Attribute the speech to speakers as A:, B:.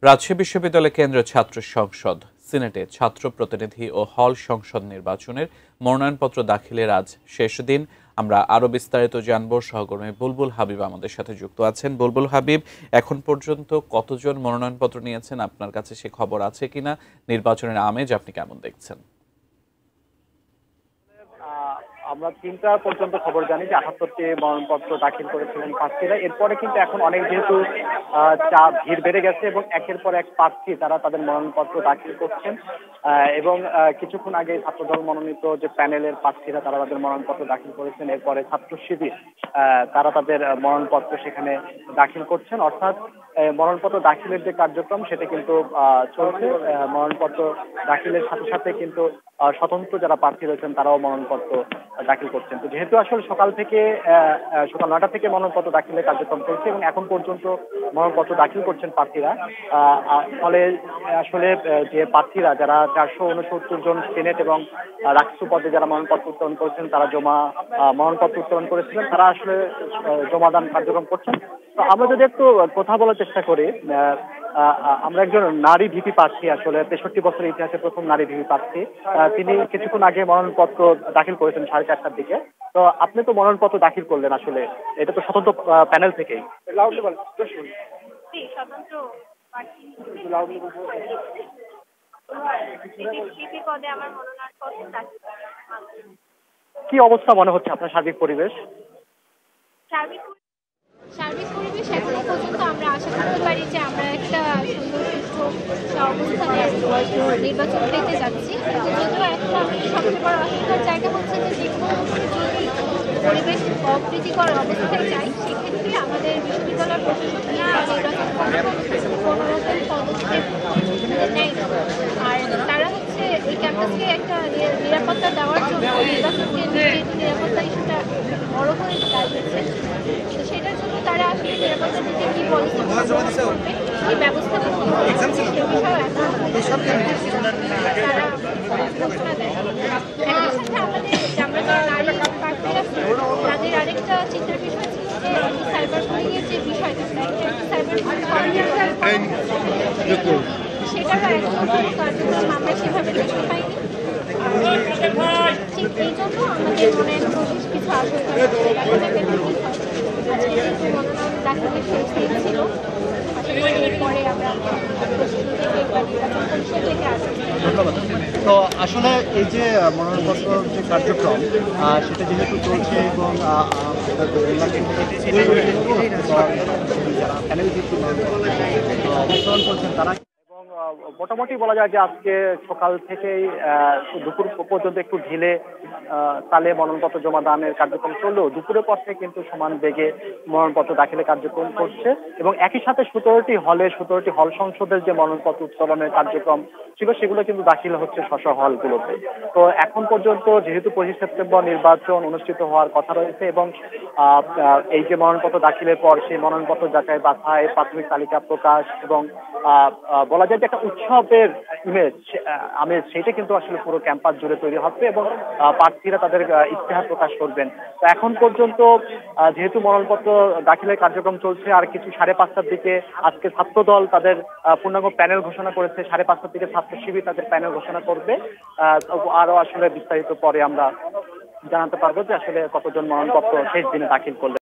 A: রাজশাহী বিশ্ববিদ্যালয় কেন্দ্রীয় ছাত্র সংসদ সিনেটে ছাত্র প্রতিনিধি ও হল সংসদ নির্বাচনের মনোনয়নপত্র দাখিলের আজ শেষ দিন। আমরা আরো বিস্তারিত জানবো, সহকর্মী বুলবুল হাবিব আমাদের সাথে যুক্ত আছেন। বুলবুল হাবিব, এখন পর্যন্ত কতজন মনোনয়নপত্র নিয়েছেন, আপনার কাছে সে খবর আছে কিনা? নির্বাচনের আমেজ আপনি কেমন দেখছেন?
B: আমরা ৩টা পর্যন্ত খবর জানি যে ৭৮টি মনোনয়নপত্র দাখিল করেছিলেন প্রার্থীরা। এরপরে কিন্তু এখন অনেক যেহেতু ভিড় বেড়ে গেছে এবং একের পর এক প্রার্থী তারা তাদের মনোনয়নপত্র দাখিল করছেন এবং কিছুক্ষণ আগে ছাত্রদল মনোনীত যে প্যানেলের প্রার্থীরা তারা তাদের মনোনয়নপত্র দাখিল করেছেন। এরপরে ছাত্র শিবির তারা তাদের মনোনয়নপত্র সেখানে দাখিল করছেন। অর্থাৎ মনোনয়নপত্র দাখিলের যে কার্যক্রম সেটা কিন্তু চলছে। মনোনয়নপত্র দাখিলের সাথে সাথে কিন্তু স্বতন্ত্র যারা প্রার্থী রয়েছেন তারাও মনোনয়নপত্র দাখিল করছেন। তো যেহেতু আসলে সকাল ৯টা থেকে মনোনয়নপত্র দাখিলের কার্যক্রম চলছে এবং এখন পর্যন্ত মনোনয়নপত্র দাখিল করছেন প্রার্থীরা, ফলে আসলে যে প্রার্থীরা যারা ৪৬৯ জন সিনেট এবং রাষ্ট্র পদে যারা মনোনয়নপত্র উত্তোলন করেছেন তারা মনোনয়নপত্র উত্তোলন করেছিলেন, তারা আসলে জমাদান কার্যক্রম করছেন। তো আমরা যদি একটু কথা বলার চেষ্টা করি, আমরা একজন নারী ভিপি প্রার্থী, আসলে ৬৩ বছরের ইতিহাসে প্রথম নারী ভিপি প্রার্থী। তিনি কিছুক্ষণ আগে মনোনয়নপত্র দাখিল করেছেন 4:30টার দিকে। তো আপনি তো মনোনয়নপত্র দাখিল করলেন, আসলে এটা তো স্বতন্ত্র প্যানেল থেকেই। কি অবস্থা মনে হচ্ছে আপনার সার্বিক পরিবেশ?
C: সার্বিক পরিবেশ এখনো পর্যন্ত আমরা আশা করতে পারি যে আমরা একটা সুন্দর সুষ্ঠু অবস্থানে নির্বাচন পেতে যাচ্ছি। যদিও একটা সবচেয়ে বড় আশঙ্কার জায়গা হচ্ছে যে যেকোনো যদি পরিবেশ অপ্রীতিকর অবস্থায় যায় সেক্ষেত্রে আমাদের বিশ্ববিদ্যালয় প্রশাসন নির্বাচন কোনো রকম পদক্ষেপ নেয়। আর তারা হচ্ছে এই ক্যাম্পাসকে একটা নিরাপত্তা দেওয়ার জন্য নির্বাচনকে যেহেতু নিরাপত্তা ইস্যুটা বড় হয়ে দাঁড়িয়েছে, তো সেটার জন্য তারা আসলে নিরাপত্তা দিতে কি পলিসি করবে সেই ব্যবস্থা সে বিষয়ে এখন তারা ঘোষণা দেয়। একই সাথে আমরা যারা নারী প্রার্থী আছি তাদের আরেকটা চিন্তার বিষয় ছিল যে সাইবার বুলিংয়ের যে বিষয়টা, সাইবার সেটারও একদম কোনো কার্যক্রম আমরা সেভাবে দেখতে পাইনি। ঠিক এই জন্য আমাদের মনে বেশ কিছু আশঙ্কা আজকে যেহেতু মনোনয়ন দাখিলের শেষ দিন ছিল, এরপরে আমরা
D: ধন্যবাদ। তো আসলে এই যে মনোনয়নপত্র যে কার্যক্রম সেটা যেহেতু চলছে এবং যারা প্যানেল করছেন তারা
B: মোটামুটি বলা যায় যে আজকে সকাল থেকেই দুপুর পর্যন্ত একটু ঢিলে তালে মনোনয়নপত্র জমা দানের কার্যক্রম চললেও দুপুরের পর থেকে কিন্তু সমান বেগে মনোনয়নপত্র দাখিলের কার্যক্রম করছে এবং একই সাথে 17টি হল সংসদের যে মনোনয়নপত্র উত্তোলনের কার্যক্রম ছিল সেগুলো কিন্তু দাখিল হচ্ছে স্ব হলগুলোতে। তো এখন পর্যন্ত যেহেতু 25 সেপ্টেম্বর নির্বাচন অনুষ্ঠিত হওয়ার কথা রয়েছে এবং এই যে মনোনয়নপত্র দাখিলের পর সেই মনোনয়নপত্র যাচাই বাছাই, প্রাথমিক তালিকা প্রকাশ এবং বলা যায় যে একটা উৎসবের আমেজ সেটা কিন্তু আসলে পুরো ক্যাম্পাস জুড়ে তৈরি হবে এবং প্রার্থীরা তাদের ইশতেহার প্রকাশ করবেন। তো এখন পর্যন্ত যেহেতু মনোনয়নপত্র দাখিলের কার্যক্রম চলছে, আর কিছু 5:30টার দিকে আজকে ছাত্রদল তাদের পূর্ণাঙ্গ প্যানেল ঘোষণা করেছে, 5:30টার দিকে ছাত্র শিবির তাদের প্যানেল ঘোষণা করবে। আরো আসলে বিস্তারিত পরে আমরা জানাতে পারবো যে আসলে কতজন মনোনয়নপত্র শেষ দিনে দাখিল করবে।